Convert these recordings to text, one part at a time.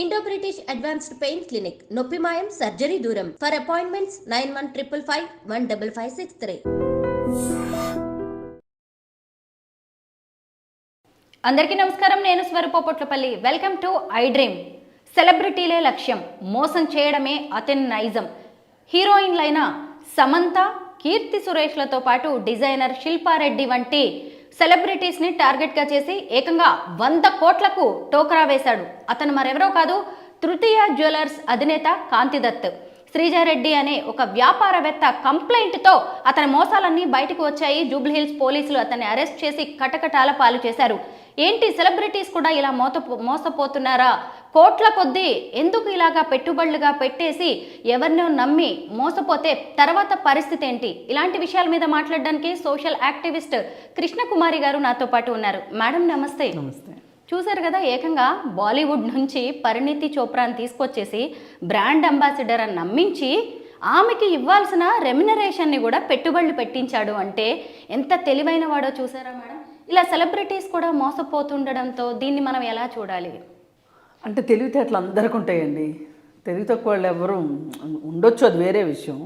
Indo British advanced pain clinic నొప్పి మాయం surgery దూరం ఫర్ అపాయింట్మెంట్స్ 9155515563. అందరికీ నమస్కారం. నేను స్వరూపొట్లపల్లి. Welcome to I dream. సెలబ్రిటీలే లక్ష్యం, మోసం చేయడమే అతని నైజం. హీరోయిన్లైన సమంత, కీర్తి సురేష్లతో పాటు డిజైనర్ శిల్పారెడ్డి వంటి సెలబ్రిటీస్ని టార్గెట్గా చేసి ఏకంగా 100 కోట్లకు టోకరా వేశాడు. అతను మరెవరో కాదు, తృతీయ జ్యువెలర్స్ అధినేత కాంతిదత్. శ్రీజారెడ్డి అనే ఒక వ్యాపారవేత్త కంప్లైంట్తో అతని మోసాలన్నీ బయటకు వచ్చాయి. జూబ్లీహిల్స్ పోలీసులు అతన్ని అరెస్ట్ చేసి కటకటాల పాలు చేశారు. ఏంటి, సెలబ్రిటీస్ కూడా ఇలా మోసపోతున్నారా? కోట్ల కొద్దీ ఎందుకు ఇలాగా పెట్టుబడులుగా పెట్టేసి ఎవరినో నమ్మి మోసపోతే తర్వాత పరిస్థితి ఏంటి? ఇలాంటి విషయాల మీద మాట్లాడడానికి సోషల్ యాక్టివిస్ట్ కృష్ణకుమారి గారు నాతో పాటు ఉన్నారు. మేడం నమస్తే. నమస్తే. చూశారు కదా, ఏకంగా బాలీవుడ్ నుంచి పరిణీతి చోప్రాని తీసుకొచ్చేసి బ్రాండ్ అంబాసిడర్ అని నమ్మించి ఆమెకి ఇవ్వాల్సిన రెమ్యునరేషన్ని కూడా పెట్టుబడులు పెట్టించాడు. అంటే ఎంత తెలివైన వాడో చూసారా మేడం? ఇలా సెలబ్రిటీస్ కూడా మోసపోతుండడంతో దీన్ని మనం ఎలా చూడాలి? అంటే తెలివితేటలు అందరికీ ఉంటాయండి. తెలివి తక్కువ వాళ్ళు ఎవరు ఉండొచ్చు, అది వేరే విషయం.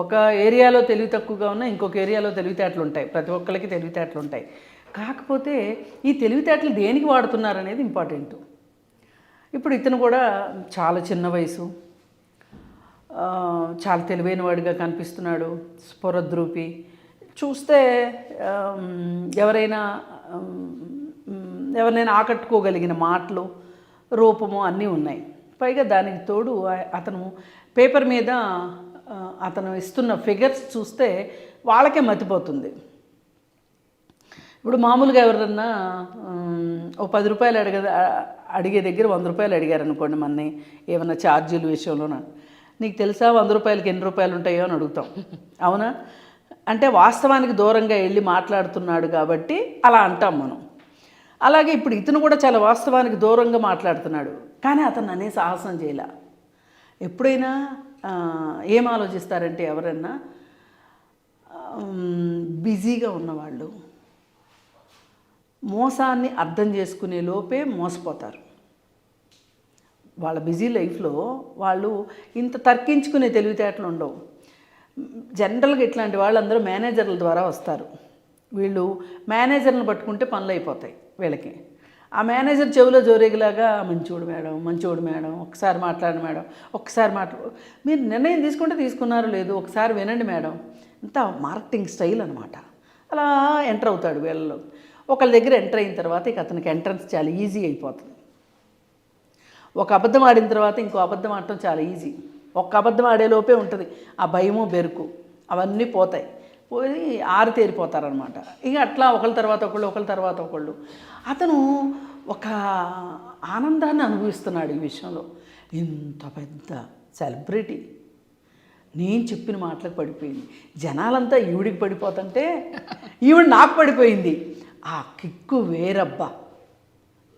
ఒక ఏరియాలో తెలివి తక్కువగా ఉన్న ఇంకొక ఏరియాలో తెలివితేటలు ఉంటాయి. ప్రతి ఒక్కరికి తెలివితేటలు ఉంటాయి. కాకపోతే ఈ తెలివితేటలు దేనికి వాడుతున్నారు అనేది ఇంపార్టెంట్. ఇప్పుడు ఇతను కూడా చాలా చిన్న వయసు, చాలా తెలివైన వాడిగా కనిపిస్తున్నాడు. స్ఫురద్రూపి, చూస్తే ఎవరైనా ఆకట్టుకోగలిగిన మాటలు, రూపము అన్నీ ఉన్నాయి. పైగా దానికి తోడు అతను పేపర్ మీద అతను ఇస్తున్న ఫిగర్స్ చూస్తే వాళ్ళకే మతిపోతుంది. ఇప్పుడు మామూలుగా ఎవరన్నా ఓ 10 రూపాయలు అడిగే దగ్గర 100 రూపాయలు అడిగారు అనుకోండి, మనని ఏమన్నా ఛార్జీల విషయంలోన, నీకు తెలుసా 100 రూపాయలకి ఎన్ని రూపాయలు ఉంటాయో అని అడుగుతాం. అవునా? అంటే వాస్తవానికి దూరంగా వెళ్ళి మాట్లాడుతున్నాడు కాబట్టి అలా అంటాం మనం. అలాగే ఇప్పుడు ఇతను కూడా చాలా వాస్తవానికి దూరంగా మాట్లాడుతున్నాడు, కానీ అతను అనే సాహసం చేయలే. ఎప్పుడైనా ఏం ఆలోచిస్తారంటే ఎవరన్నా బిజీగా ఉన్నవాళ్ళు మోసాన్ని అర్థం చేసుకునే లోపే మోసపోతారు. వాళ్ళ బిజీ లైఫ్లో వాళ్ళు ఇంత తర్కించుకునే తెలివితేటలు ఉండవు. జనరల్గా ఇట్లాంటి వాళ్ళందరూ మేనేజర్ల ద్వారా వస్తారు. వీళ్ళు మేనేజర్ని పట్టుకుంటే పనులు అయిపోతాయి వీళ్ళకి. ఆ మేనేజర్ చెవిలో జోరేగిలాగా మంచోడు మేడం, ఒకసారి మాట్లాడండి మేడం, మీరు నిర్ణయం తీసుకున్నారో లేదు, ఒకసారి వినండి మేడం. ఇంత మార్కెటింగ్ స్టైల్ అనమాట. అలా ఎంటర్ అవుతాడు వీళ్ళలో. ఒకళ్ళ దగ్గర ఎంటర్ అయిన తర్వాత ఇక అతనికి ఎంట్రన్స్ చాలా ఈజీ అయిపోతుంది. ఒక అబద్ధం ఆడిన తర్వాత ఇంకో అబద్ధం ఆడటం చాలా ఈజీ. ఒక్క అబద్ధం ఆడేలోపే ఉంటుంది ఆ భయము, బెరుకు అవన్నీ పోతాయి. పోయి ఆరితేరిపోతారనమాట. ఇక అట్లా ఒకళ్ళ తర్వాత ఒకళ్ళు అతను ఒక ఆనందాన్ని అనుభవిస్తున్నాడు ఈ విషయంలో. ఇంత పెద్ద సెలబ్రిటీ నేను చెప్పిన మాటలకు పడిపోయింది, జనాలంతా ఈవిడికి పడిపోతుంటే ఈవిడ నాకు పడిపోయింది. ఆ కిక్కు వేరబ్బా,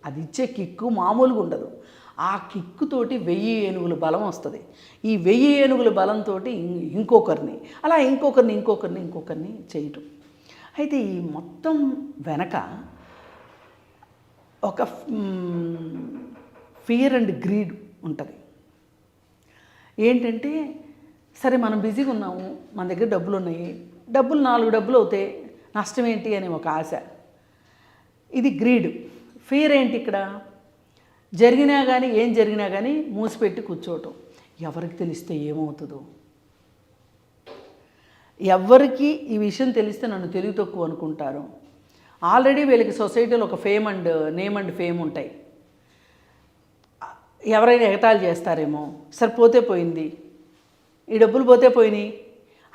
అది ఇచ్చే కిక్కు మామూలుగా ఉండదు. ఆ కిక్కుతోటి 1000 ఏనుగుల బలం వస్తుంది. ఈ 1000 ఏనుగుల బలంతో ఇంకొకరిని చేయటం. అయితే ఈ మొత్తం వెనక ఒక ఫియర్ అండ్ గ్రీడ్ ఉంటుంది. ఏంటంటే, సరే మనం బిజీగా ఉన్నాము, మన దగ్గర డబ్బులు ఉన్నాయి, 4 డబ్బులు అవుతాయి, నష్టం ఏంటి అనే ఒక ఆశ. ఇది గ్రీడ్. ఫియర్ ఏంటి ఇక్కడ? ఏం జరిగినా కానీ మూసిపెట్టి కూర్చోవటం. ఎవరికి తెలిస్తే ఏమవుతుందో, ఎవరికి ఈ విషయం తెలిస్తే నన్ను తెలివి తక్కువ అనుకుంటారు. ఆల్రెడీ వీళ్ళకి సొసైటీలో ఒక నేమ్ అండ్ ఫేమ్ ఉంటాయి. ఎవరైనా ఎగతాళి చేస్తారేమో, సరే పోతే పోయింది, ఈ డబ్బులు పోతే పోయినాయి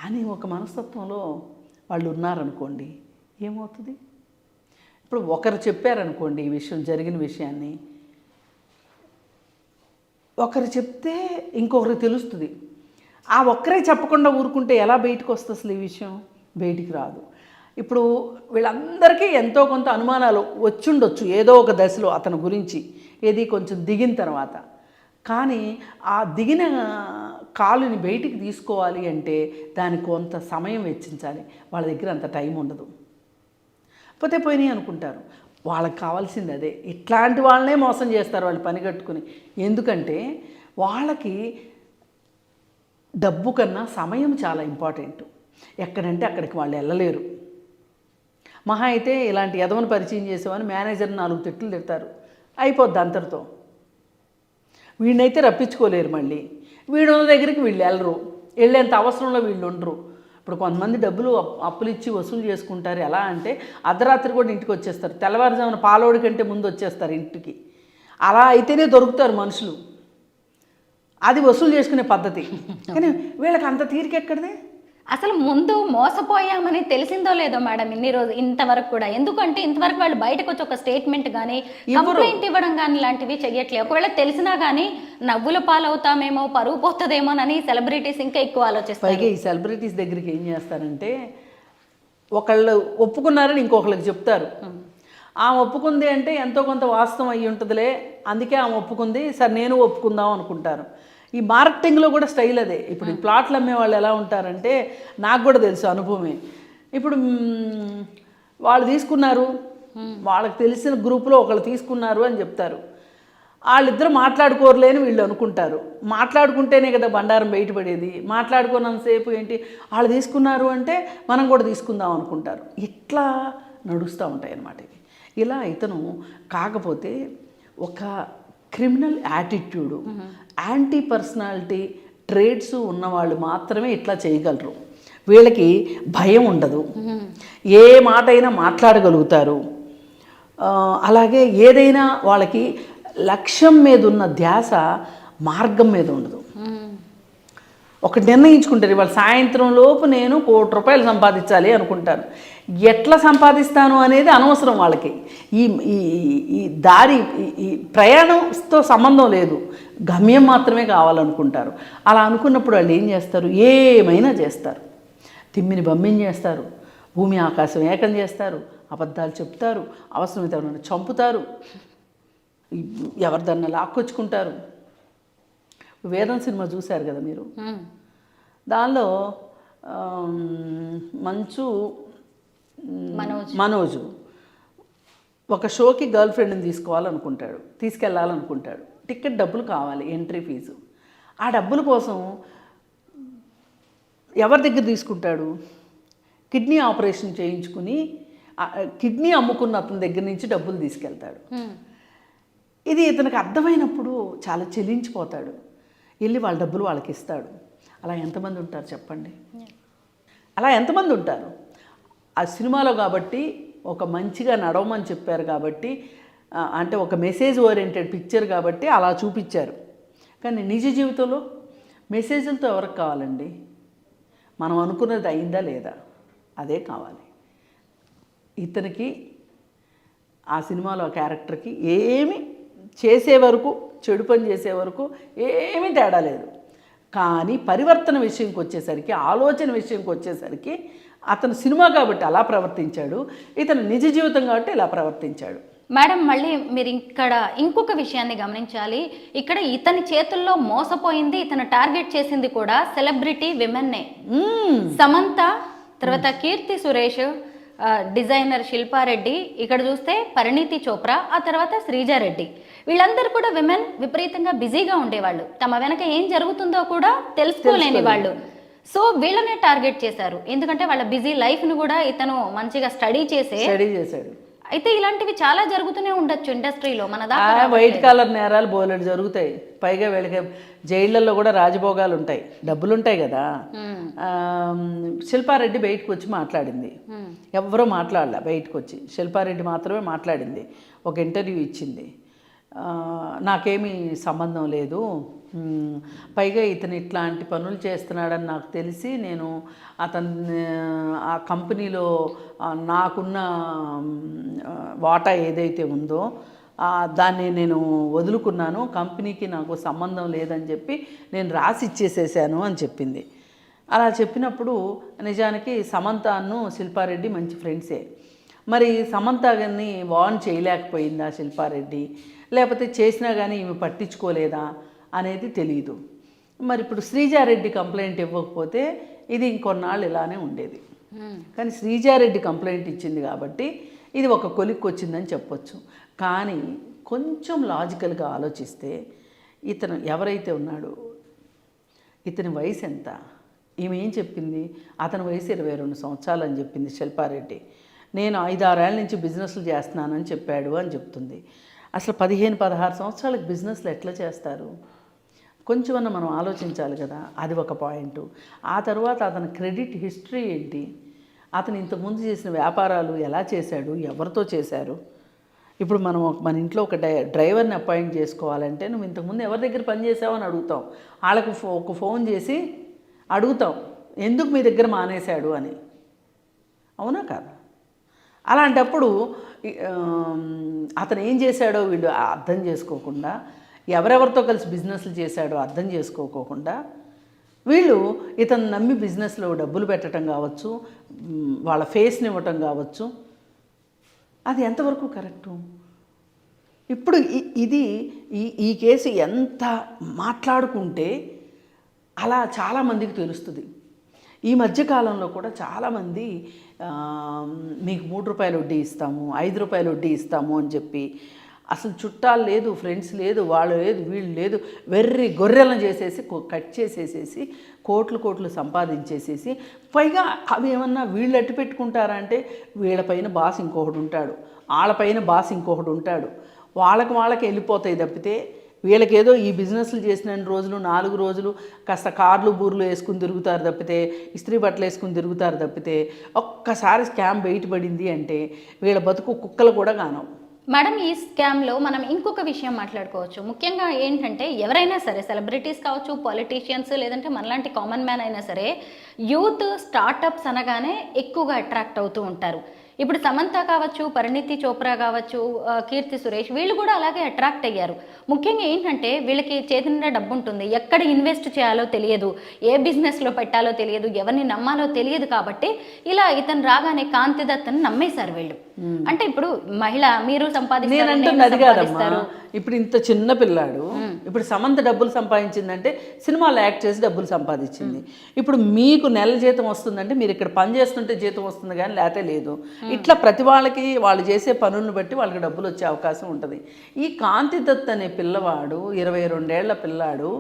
అని ఒక మనస్తత్వంలో వాళ్ళు ఉన్నారనుకోండి, ఏమవుతుంది? ఇప్పుడు ఒకరు చెప్పారనుకోండి, ఈ విషయం జరిగిన విషయాన్ని ఒకరు చెప్తే ఇంకొకరికి తెలుస్తుంది. ఆ ఒక్కరే చెప్పకుండా ఊరుకుంటే ఎలా బయటకు వస్తుంది? అసలు ఈ విషయం బయటికి రాదు. ఇప్పుడు వీళ్ళందరికీ ఎంతో కొంత అనుమానాలు వచ్చుండొచ్చు ఏదో ఒక దశలో అతని గురించి, ఏది కొంచెం దిగిన తర్వాత. కానీ ఆ దిగిన కాలుని బయటికి తీసుకోవాలి అంటే దానికి కొంత సమయం వెచ్చించాలి. వాళ్ళ దగ్గర అంత టైం ఉండదు. పోతే పోయినాయి అనుకుంటారు. వాళ్ళకి కావాల్సింది అదే. ఇట్లాంటి వాళ్ళనే మోసం చేస్తారు వాళ్ళు పని కట్టుకుని. ఎందుకంటే వాళ్ళకి డబ్బు కన్నా సమయం చాలా ఇంపార్టెంట్. ఎక్కడంటే అక్కడికి వాళ్ళు వెళ్ళలేరు. మహా అయితే ఇలాంటి ఎదవను పరిచయం చేసేవాని మేనేజర్ 4 తిట్లు తిడతారు, అయిపోద్ది అంతటితో. వీడినైతే రప్పించుకోలేరు. మళ్ళీ వీడు ఉన్న దగ్గరికి వీళ్ళు వెళ్ళరు, వెళ్ళేంత అవసరంలో వీళ్ళు ఉండరు. ఇప్పుడు కొంతమంది డబ్బులు అప్పులు ఇచ్చి వసూలు చేసుకుంటారు. ఎలా అంటే అర్ధరాత్రి కూడా ఇంటికి వచ్చేస్తారు, తెల్లవారుజామున పాలోడి కంటే ముందు వచ్చేస్తారు ఇంటికి. అలా అయితేనే దొరుకుతారు మనుషులు. అది వసూలు చేసుకునే పద్ధతి. కానీ వీళ్ళకి అంత తీరిక ఎక్కడిదే? అసలు ముందు మోసపోయామని తెలిసిందో లేదో మేడం ఇంతవరకు కూడా. ఎందుకంటే ఇంతవరకు వాళ్ళు బయటకు వచ్చి ఒక స్టేట్మెంట్ కానీ కంప్లైంట్ ఇవ్వడం కానీ ఇలాంటివి చెయ్యట్లేదు. ఒకవేళ తెలిసినా కానీ నవ్వుల పాలవుతామేమో, పరువు పోతుందేమోనని సెలబ్రిటీస్ ఇంకా ఎక్కువ ఆలోచిస్తారు. పైగా ఈ సెలబ్రిటీస్ దగ్గరికి ఏం చేస్తారంటే, ఒకళ్ళు ఒప్పుకున్నారని ఇంకొకళ్ళకి చెప్తారు. ఆమె ఒప్పుకుంది అంటే ఎంతో కొంత వాస్తవం అయ్యి ఉంటుందిలే, అందుకే ఆమె ఒప్పుకుంది, సరే నేను ఒప్పుకుందాం అనుకుంటారు. ఈ మార్కెటింగ్లో కూడా స్టైల్ అదే. ఇప్పుడు ఈ ప్లాట్లు అమ్మే వాళ్ళు ఎలా ఉంటారంటే, నాకు కూడా తెలుసు అనుభవమే. ఇప్పుడు వాళ్ళు తీసుకున్నారు, వాళ్ళకి తెలిసిన గ్రూపులో ఒకళ్ళు తీసుకున్నారు అని చెప్తారు. వాళ్ళిద్దరు మాట్లాడుకోరలేని వీళ్ళు అనుకుంటారు. మాట్లాడుకుంటేనే కదా బండారం బయటపడేది. మాట్లాడుకున్నంతసేపు ఏంటి, వాళ్ళు తీసుకున్నారు అంటే మనం కూడా తీసుకుందాం అనుకుంటారు. ఇట్లా నడుస్తూ ఉంటాయి అన్నమాట ఇవి. ఇలా ఇతను కాకపోతే ఒక criminal attitude, anti personality trades ఉన్నవాళ్ళు మాత్రమే ఇట్లా చేయగలరు. వీళ్ళకి భయం ఉండదు, ఏ మాట అయినా మాట్లాడగలుగుతారు. అలాగే ఏదైనా వాళ్ళకి లక్ష్యం మీద ఉన్న ధ్యాస మార్గం మీద ఉండదు. ఒకటి నిర్ణయించుకుంటారు, ఇవాళ సాయంత్రం లోపు నేను ₹1,00,00,000 సంపాదించాలి అనుకుంటారు. ఎట్లా సంపాదిస్తాను అనేది అనవసరం వాళ్ళకి. ఈ ఈ దారి ఈ ప్రయాణంతో సంబంధం లేదు, గమ్యం మాత్రమే కావాలనుకుంటారు. అలా అనుకున్నప్పుడు వాళ్ళు ఏం చేస్తారు, ఏమైనా చేస్తారు. తిమ్మిని బమ్మిని చేస్తారు, భూమి ఆకాశం ఏకం చేస్తారు, అబద్ధాలు చెప్తారు, అవసరమైతే ఎవరైనా చంపుతారు, ఎవరిదన్నా లాక్కొచ్చుకుంటారు. వేదం సినిమా చూశారు కదా మీరు, దానిలో మనోజు ఒక షోకి గర్ల్ ఫ్రెండ్ని తీసుకెళ్ళాలనుకుంటాడు. టికెట్ డబ్బులు కావాలి, ఎంట్రీ ఫీజు. ఆ డబ్బుల కోసం ఎవరి దగ్గర తీసుకుంటాడు, కిడ్నీ ఆపరేషన్ చేయించుకుని కిడ్నీ అమ్ముకున్న అతని దగ్గర నుంచి డబ్బులు తీసుకెళ్తాడు. ఇది ఇతనికి అర్థమైనప్పుడు చాలా చెల్లించిపోతాడు, వెళ్ళి వాళ్ళ డబ్బులు వాళ్ళకి ఇస్తాడు. అలా ఎంతమంది ఉంటారు చెప్పండి? అలా ఎంతమంది ఉంటారు? ఆ సినిమాలో కాబట్టి ఒక మంచిగా నడవమని చెప్పారు కాబట్టి, అంటే ఒక మెసేజ్ ఓరియంటెడ్ పిక్చర్ కాబట్టి అలా చూపించారు. కానీ నిజ జీవితంలో మెసేజ్లతో ఎవరికి కావాలండి? మనం అనుకున్నది అయిందా లేదా అదే కావాలి. ఇతనికి ఆ సినిమాలో ఆ క్యారెక్టర్కి ఏమి చేసే వరకు, చెడు పని చేసే వరకు ఏమీ తేడా లేదు. కానీ పరివర్తన విషయంకి వచ్చేసరికి, ఆలోచన విషయంకి వచ్చేసరికి అతను సినిమా కాబట్టి అలా ప్రవర్తించాడు, ఇతను నిజ జీవితం కాబట్టి ఇలా ప్రవర్తించాడు. మేడం మళ్ళీ మీరు ఇక్కడ ఇంకొక విషయాన్ని గమనించాలి. ఇక్కడ ఇతని చేతుల్లో మోసపోయింది, ఇతను టార్గెట్ చేసింది కూడా సెలబ్రిటీ విమెన్నే. సమంత, తర్వాత కీర్తి సురేష్, డిజైనర్ శిల్పారెడ్డి, ఇక్కడ చూస్తే పరిణీతి చోప్రా, ఆ తర్వాత శ్రీజారెడ్డి. వీళ్ళందరూ కూడా విమెన్, విపరీతంగా బిజీగా ఉండేవాళ్ళు, తమ వెనక ఏం జరుగుతుందో కూడా తెలుసుకోలేని వాళ్ళు. సో వీళ్ళనే టార్గెట్ చేశారు. ఎందుకంటే వాళ్ళ బిజీ లైఫ్ను కూడా ఇతను మంచిగా స్టడీ చేశాడు. అయితే ఇలాంటివి చాలా జరుగుతూనే ఉండొచ్చు ఇండస్ట్రీలో. మన దాకా వైట్ కాలర్ నేరాలు బోలెడు జరుగుతాయి. పైగా వీళ్ళకి జైళ్ళల్లో కూడా రాజభోగాలు ఉంటాయి, డబ్బులు ఉంటాయి కదా. శిల్పారెడ్డి బయటకు వచ్చి మాట్లాడింది, ఎవరో మాట్లాడలే. బయటకు వచ్చి శిల్పారెడ్డి మాత్రమే మాట్లాడింది, ఒక ఇంటర్వ్యూ ఇచ్చింది. నాకేమీ సంబంధం లేదు, పైగా ఇతను ఇట్లాంటి పనులు చేస్తున్నాడని నాకు తెలిసి నేను ఆ కంపెనీలో నాకున్న వాటా ఏదైతే ఉందో దాన్ని నేను వదులుకున్నాను, కంపెనీకి నాకు సంబంధం లేదని చెప్పి నేను రాసి ఇచ్చేసేసాను అని చెప్పింది. అలా చెప్పినప్పుడు నిజానికి సమంతను శిల్పారెడ్డి మంచి ఫ్రెండ్సే. మరి సమంత గారిని వార్న్ చేయలేకపోయిందా శిల్పారెడ్డి, లేకపోతే చేసినా కానీ ఈమె పట్టించుకోలేదా అనేది తెలియదు. మరి ఇప్పుడు శ్రీజారెడ్డి కంప్లైంట్ ఇవ్వకపోతే ఇది ఇంకొన్నాళ్ళు ఇలానే ఉండేది. కానీ శ్రీజారెడ్డి కంప్లైంట్ ఇచ్చింది కాబట్టి ఇది ఒక కొలిక్కి వచ్చిందని చెప్పొచ్చు. కానీ కొంచెం లాజికల్గా ఆలోచిస్తే ఇతను ఎవరైతే ఉన్నాడో ఇతని వయసు ఎంత? ఈమె ఏం చెప్పింది? అతని వయసు 22 సంవత్సరాలు అని చెప్పింది శిల్పారెడ్డి. నేను 5-6 ఏళ్ళ నుంచి బిజినెస్లు చేస్తున్నానని చెప్పాడు అని చెప్తుంది. అసలు 15-16 సంవత్సరాలకు బిజినెస్లు ఎట్లా చేస్తారు? కొంచెమన్నా మనం ఆలోచించాలి కదా. అది ఒక పాయింట్. ఆ తర్వాత అతని క్రెడిట్ హిస్టరీ ఏంటి? అతను ఇంతకుముందు చేసిన వ్యాపారాలు ఎలా చేశాడు, ఎవరితో చేశారు? ఇప్పుడు మనం మన ఇంట్లో ఒక డ్రైవర్ని అపాయింట్ చేసుకోవాలంటే నువ్వు ఇంతకుముందు ఎవరి దగ్గర పనిచేసావు అని అడుగుతాం. వాళ్ళకు ఒక ఫోన్ చేసి అడుగుతాం, ఎందుకు మీ దగ్గర మానేశాడు అని. అవునా కాదా? అలాంటప్పుడు అతను ఏం చేశాడో వీళ్ళు అర్థం చేసుకోకుండా, ఎవరెవరితో కలిసి బిజినెస్లు చేశాడో అర్థం చేసుకోకుండా వీళ్ళు ఇతను నమ్మి బిజినెస్లో డబ్బులు పెట్టడం కావచ్చు, వాళ్ళ ఫేస్ని ఇవ్వటం కావచ్చు. అది ఎంతవరకు కరెక్టు? ఇప్పుడు ఇది ఈ కేసు ఎంత మాట్లాడుకుంటే అలా చాలామందికి తెలుస్తుంది. ఈ మధ్యకాలంలో కూడా చాలామంది మీకు 3 రూపాయలు వడ్డీ ఇస్తాము, 5 రూపాయలు వడ్డీ ఇస్తాము అని చెప్పి అసలు చుట్టాలు లేదు, ఫ్రెండ్స్ లేదు, వాళ్ళు లేదు, వీళ్ళు లేదు, వెర్రి గొర్రెలను చేసేసి కట్ చేసేసేసి కోట్లు సంపాదించేసేసి పైగా అవి ఏమన్నా వీళ్ళు అట్టు పెట్టుకుంటారా అంటే వీళ్ళపైన బాస్ ఇంకొకడు ఉంటాడు, వాళ్ళపైన బాస్ ఇంకొకడు ఉంటాడు, వాళ్ళకి వెళ్ళిపోతాయి తప్పితే వీళ్ళకేదో ఈ బిజినెస్లు చేసిన రోజులు 4 రోజులు కాస్త కార్లు బూర్లు వేసుకుని తిరుగుతారు తప్పితే, ఇస్త్రీ బట్టలు వేసుకుని తిరుగుతారు తప్పితే ఒక్కసారి స్కామ్ బయటపడింది అంటే వీళ్ళ బతుకు కుక్కలు కూడా కానవు. మేడం, ఈ స్కామ్లో మనం ఇంకొక విషయం మాట్లాడుకోవచ్చు. ముఖ్యంగా ఏంటంటే ఎవరైనా సరే, సెలబ్రిటీస్ కావచ్చు, పొలిటీషియన్స్, లేదంటే మనలాంటి కామన్ మ్యాన్ అయినా సరే, యూత్ స్టార్టప్స్ అనగానే ఎక్కువగా అట్రాక్ట్ అవుతూ ఉంటారు. ఇప్పుడు సమంత కావచ్చు, పరిణీతి చోప్రా కావచ్చు, కీర్తి సురేష్, వీళ్ళు కూడా అలాగే అట్రాక్ట్ అయ్యారు. ముఖ్యంగా ఏంటంటే వీళ్ళకి చేతి నిండా డబ్బు ఉంటుంది, ఎక్కడ ఇన్వెస్ట్ చేయాలో తెలియదు, ఏ బిజినెస్లో పెట్టాలో తెలియదు, ఎవరిని నమ్మాలో తెలియదు. కాబట్టి ఇలా ఇతను రాగానే కాంతి దత్తని నమ్మేశారు వీళ్ళు. అంటే ఇప్పుడు మహిళ మీరు సంపాదిస్తారు. ఇప్పుడు ఇంత చిన్న పిల్లాడు, ఇప్పుడు సమంత డబ్బులు సంపాదించిందంటే సినిమాలో యాక్ట్ చేసి డబ్బులు సంపాదించింది. ఇప్పుడు మీకు నెల జీతం వస్తుందంటే మీరు ఇక్కడ పని చేస్తుంటే జీతం వస్తుంది కానీ లేతే లేదు. ఇట్లా ప్రతి వాళ్ళకి వాళ్ళు చేసే పనులను బట్టి వాళ్ళకి డబ్బులు వచ్చే అవకాశం ఉంటుంది. ఈ కాంతి దత్ అనే పిల్లవాడు 22 ఏళ్ల పిల్లాడు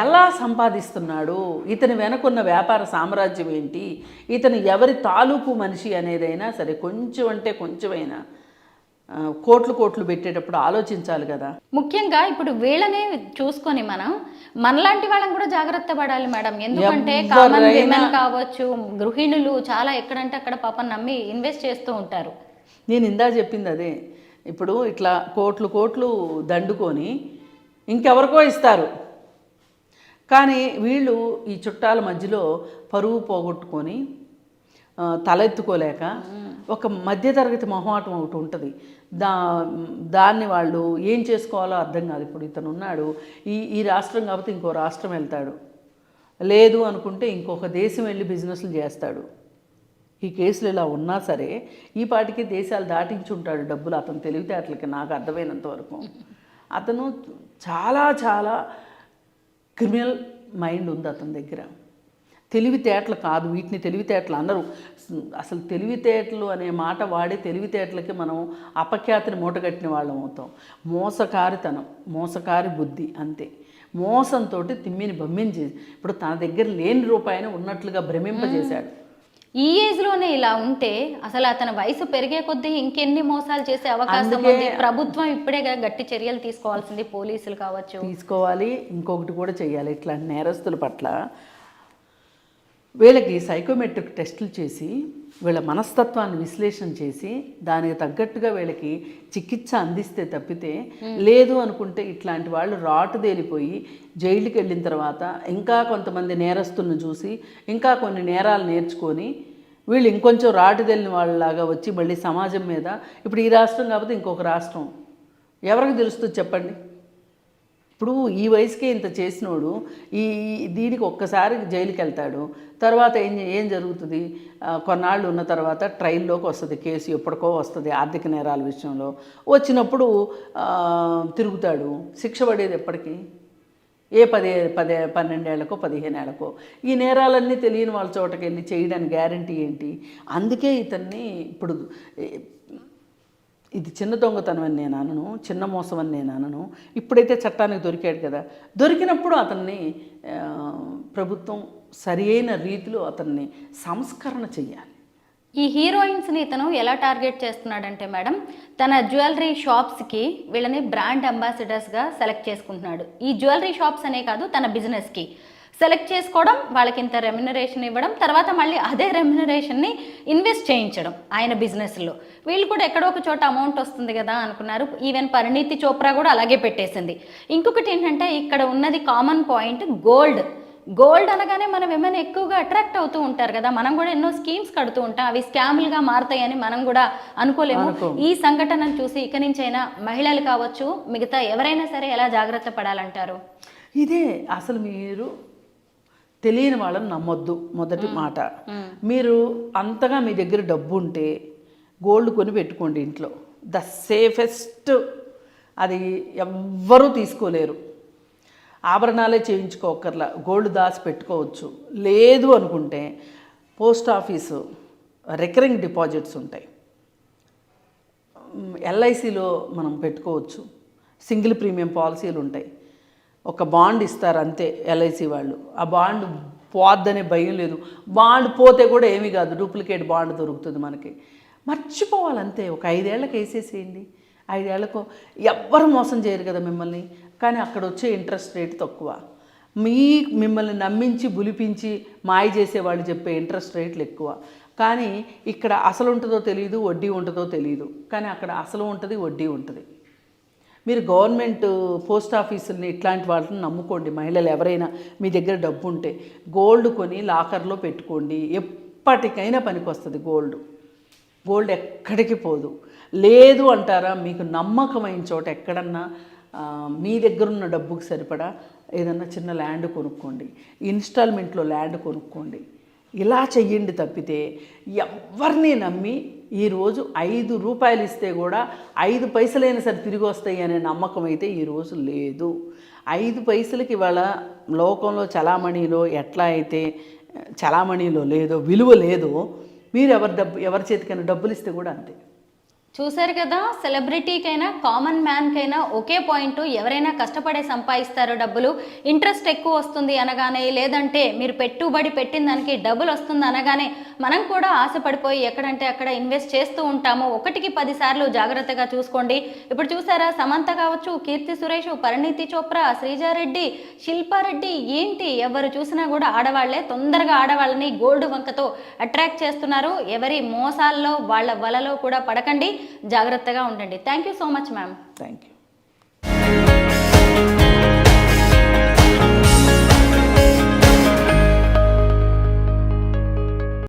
ఎలా సంపాదిస్తున్నాడు, ఇతని వెనకున్న వ్యాపార సామ్రాజ్యం ఏంటి, ఇతను ఎవరి తాలూకు మనిషి అనేదైనా సరే కొంచెం అంటే కొంచెమైనా కోట్లు పెట్టేటప్పుడు ఆలోచించాలి కదా. ముఖ్యంగా ఇప్పుడు వీళ్ళనే చూసుకొని మనలాంటి వాళ్ళని కూడా జాగ్రత్త పడాలి మేడం. ఎందుకంటే కామన్ విమెన్ కావచ్చు, గృహిణులు చాలా ఎక్కడంటే అక్కడ పాపం నమ్మి ఇన్వెస్ట్ చేస్తూ ఉంటారు. నేను ఇందా చెప్పింది అదే. ఇప్పుడు ఇట్లా కోట్లు దండుకొని ఇంకెవరికో ఇస్తారు. కానీ వీళ్ళు ఈ చుట్టాల మధ్యలో పరువు పోగొట్టుకొని తలెత్తుకోలేక ఒక మధ్యతరగతి మొహమాటం ఒకటి ఉంటుంది. దాన్ని వాళ్ళు ఏం చేసుకోవాలో అర్థం కాదు. ఇప్పుడు ఇతను ఉన్నాడు, ఈ రాష్ట్రం కాకపోతే ఇంకో రాష్ట్రం వెళ్తాడు, లేదు అనుకుంటే ఇంకొక దేశం వెళ్ళి బిజినెస్లు చేస్తాడు. ఈ కేసులు ఇలా ఉన్నా సరే ఈ పాటికి దేశాలు దాటించుంటాడు డబ్బులు అతను తెలివితేటలకి. నాకు అర్థమైనంత వరకు అతను చాలా క్రిమినల్ మైండ్ ఉంది అతని దగ్గర. తెలివితేటలు కాదు, వీటిని తెలివితేటలు అందరూ. అసలు తెలివితేటలు అనే మాట వాడే తెలివితేటలకి మనం అపఖ్యాతిని మూటగట్టిన వాళ్ళం అవుతాం. మోసకారితనం, మోసకారి బుద్ధి, అంతే. మోసంతో తిమ్మిని బమ్మిని చేసి ఇప్పుడు తన దగ్గర లేని రూపాయిని ఉన్నట్లుగా భ్రమింపజేశాడు. ఈ ఏజ్లోనే ఇలా ఉంటే అసలు అతని వయసు పెరిగే కొద్దీ ఇంకెన్ని మోసాలు చేసే అవకాశం ఉంది. ప్రభుత్వం ఇప్పుడే గట్టి చర్యలు తీసుకోవాల్సింది, పోలీసులు కావచ్చు తీసుకోవాలి. ఇంకొకటి కూడా చేయాలి, ఇట్లాంటి నేరస్తుల పట్ల వీళ్ళకి సైకోమెట్రిక్ టెస్టులు చేసి వీళ్ళ మనస్తత్వాన్ని విశ్లేషణ చేసి దానికి తగ్గట్టుగా వీళ్ళకి చికిత్స అందిస్తే తప్పితే, లేదు అనుకుంటే ఇట్లాంటి వాళ్ళు రాటుదేలిపోయి జైలుకి వెళ్ళిన తర్వాత ఇంకా కొంతమంది నేరస్తులను చూసి ఇంకా కొన్ని నేరాలు నేర్చుకొని వీళ్ళు ఇంకొంచెం రాటుదేలిన వాళ్ళలాగా వచ్చి మళ్ళీ సమాజం మీద, ఇప్పుడు ఈ రాష్ట్రం కాకపోతే ఇంకొక రాష్ట్రం ఎవరికి తెలుస్తుంది చెప్పండి. ఇప్పుడు ఈ వయసుకే ఇంత చేసినోడు దీనికి ఒక్కసారి జైలుకి వెళ్తాడు. తర్వాత ఏం జరుగుతుంది? కొన్నాళ్ళు ఉన్న తర్వాత ట్రయల్లోకి వస్తుంది కేసు, ఎప్పటికో వస్తుంది. ఆర్థిక నేరాల విషయంలో వచ్చినప్పుడు తిరుగుతాడు. శిక్ష పడేది ఎప్పటికీ? ఏ 12 ఏళ్ళకో 15 ఏళ్ళకో. ఈ నేరాలన్నీ తెలియని వాళ్ళ చోటకి వెళ్ళి చేయడానికి గ్యారంటీ ఏంటి? అందుకే ఇతన్ని ఇప్పుడు ఇది చిన్న దొంగతనం అని నేను అనను, చిన్న మోసం అని నేను అనను. ఇప్పుడైతే చట్టానికి దొరికాడు కదా, దొరికినప్పుడు అతన్ని ప్రభుత్వం సరి అయిన రీతిలో అతన్ని సంస్కరణ చెయ్యాలి. ఈ హీరోయిన్స్ని ఇతను ఎలా టార్గెట్ చేస్తున్నాడంటే మేడం, తన జ్యువెలరీ షాప్స్కి వీళ్ళని బ్రాండ్ అంబాసిడర్స్గా సెలెక్ట్ చేసుకుంటున్నాడు. ఈ జ్యువెలరీ షాప్స్ అనే కాదు, తన బిజినెస్కి సెలెక్ట్ చేసుకోవడం, వాళ్ళకి ఇంత రెమ్యునరేషన్ ఇవ్వడం, తర్వాత మళ్ళీ అదే రెమ్యునరేషన్ని ఇన్వెస్ట్ చేయించడం ఆయన బిజినెస్లో. వీళ్ళు కూడా ఎక్కడో ఒక చోట అమౌంట్ వస్తుంది కదా అనుకున్నారు. ఈవెన్ పరిణీతి చోప్రా కూడా అలాగే పెట్టేసింది. ఇంకొకటి ఏంటంటే ఇక్కడ ఉన్నది కామన్ పాయింట్ గోల్డ్ అనగానే మనం ఏమైనా ఎక్కువగా అట్రాక్ట్ అవుతూ ఉంటారు కదా, మనం కూడా ఎన్నో స్కీమ్స్ కడుతూ ఉంటాం, అవి స్కామ్లుగా మారుతాయని మనం కూడా అనుకోలేము. ఈ సంఘటనను చూసి ఇక నుంచైనా మహిళలు కావచ్చు, మిగతా ఎవరైనా సరే ఎలా జాగ్రత్త పడాలంటారు? ఇదే అసలు మీరు తెలియని వాళ్ళని నమ్మొద్దు. మొదటి మాట, మీరు అంతగా మీ దగ్గర డబ్బు ఉంటే గోల్డ్ కొని పెట్టుకోండి ఇంట్లో. ద సేఫెస్ట్, అది ఎవ్వరూ తీసుకోలేరు. ఆభరణాలే చేయించుకోకర్లా, గోల్డ్ దాచి పెట్టుకోవచ్చు. లేదు అనుకుంటే పోస్ట్ ఆఫీసు రికరింగ్ డిపాజిట్స్ ఉంటాయి, ఎల్ఐసిలో మనం పెట్టుకోవచ్చు, సింగిల్ ప్రీమియం పాలసీలు ఉంటాయి. ఒక బాండ్ ఇస్తారు అంతే ఎల్ఐసి వాళ్ళు, ఆ బాండ్ పోద్దనే భయం లేదు. బాండ్ పోతే కూడా ఏమీ కాదు, డూప్లికేట్ బాండ్ దొరుకుతుంది మనకి. మర్చిపోవాలంతే. ఒక 5 ఏళ్ళకి వేసేసేయండి. 5 ఏళ్లకు ఎవ్వరు మోసం చేయరు కదా మిమ్మల్ని, కానీ అక్కడ వచ్చే ఇంట్రెస్ట్ రేట్ తక్కువ. మిమ్మల్ని నమ్మించి బులిపించి మాయ చేసేవాళ్ళు చెప్పే ఇంట్రెస్ట్ రేట్లు ఎక్కువ. కానీ ఇక్కడ అసలు ఉంటుందో తెలియదు, వడ్డీ ఉంటుందో తెలియదు. కానీ అక్కడ అసలు ఉంటుంది, వడ్డీ ఉంటుంది. మీరు గవర్నమెంట్ పోస్ట్ ఆఫీసుల్ని ఇట్లాంటి వాళ్ళని నమ్ముకోండి. మహిళలు ఎవరైనా మీ దగ్గర డబ్బు ఉంటే గోల్డ్ కొని లాకర్లో పెట్టుకోండి. ఎప్పటికైనా పనికి వస్తుంది గోల్డ్ ఎక్కడికి పోదు. లేదు అంటారా, మీకు నమ్మకమైన చోట ఎక్కడన్నా మీ దగ్గర ఉన్న డబ్బుకి సరిపడా ఏదన్నా చిన్న ల్యాండ్ కొనుక్కోండి, ఇన్స్టాల్మెంట్లో ల్యాండ్ కొనుక్కోండి. ఇలా చెయ్యండి తప్పితే ఎవరిని నమ్మి ఈరోజు 5 రూపాయలు ఇస్తే కూడా 5 పైసలైనా సరే తిరిగి వస్తాయి అనే నమ్మకం అయితే ఈరోజు లేదు. 5 పైసలకి ఇవాళ లోకంలో చలామణిలో ఎట్లా అయితే చలామణిలో లేదో, విలువ లేదో, మీరు ఎవరి చేతికైనా డబ్బులు ఇస్తే కూడా అంతే. చూశారు కదా, సెలబ్రిటీకైనా కామన్ మ్యాన్కైనా ఒకే పాయింట్, ఎవరైనా కష్టపడే సంపాదిస్తారు డబ్బులు, ఇంట్రెస్ట్ ఎక్కువ వస్తుంది అనగానే, లేదంటే మీరు పెట్టుబడి పెట్టిన దానికి డబ్బులు వస్తుంది అనగానే మనం కూడా ఆశపడిపోయి ఎక్కడంటే అక్కడ ఇన్వెస్ట్ చేస్తూ ఉంటాము. 1కి 10 సార్లు జాగ్రత్తగా చూసుకోండి. ఇప్పుడు చూసారా, సమంత కావచ్చు, కీర్తి సురేష్, పరిణీతి చోప్రా, శ్రీజారెడ్డి, శిల్పారెడ్డి, ఏంటి ఎవరు చూసినా కూడా ఆడవాళ్లే. తొందరగా ఆడవాళ్ళని గోల్డ్ వంకతో అట్రాక్ట్ చేస్తున్నారు. ఎవరి మోసాల్లో వాళ్ళ వలలో కూడా పడకండి, జాగ్రత్తగా ఉండండి. Thank you so much ma'am. Thank you.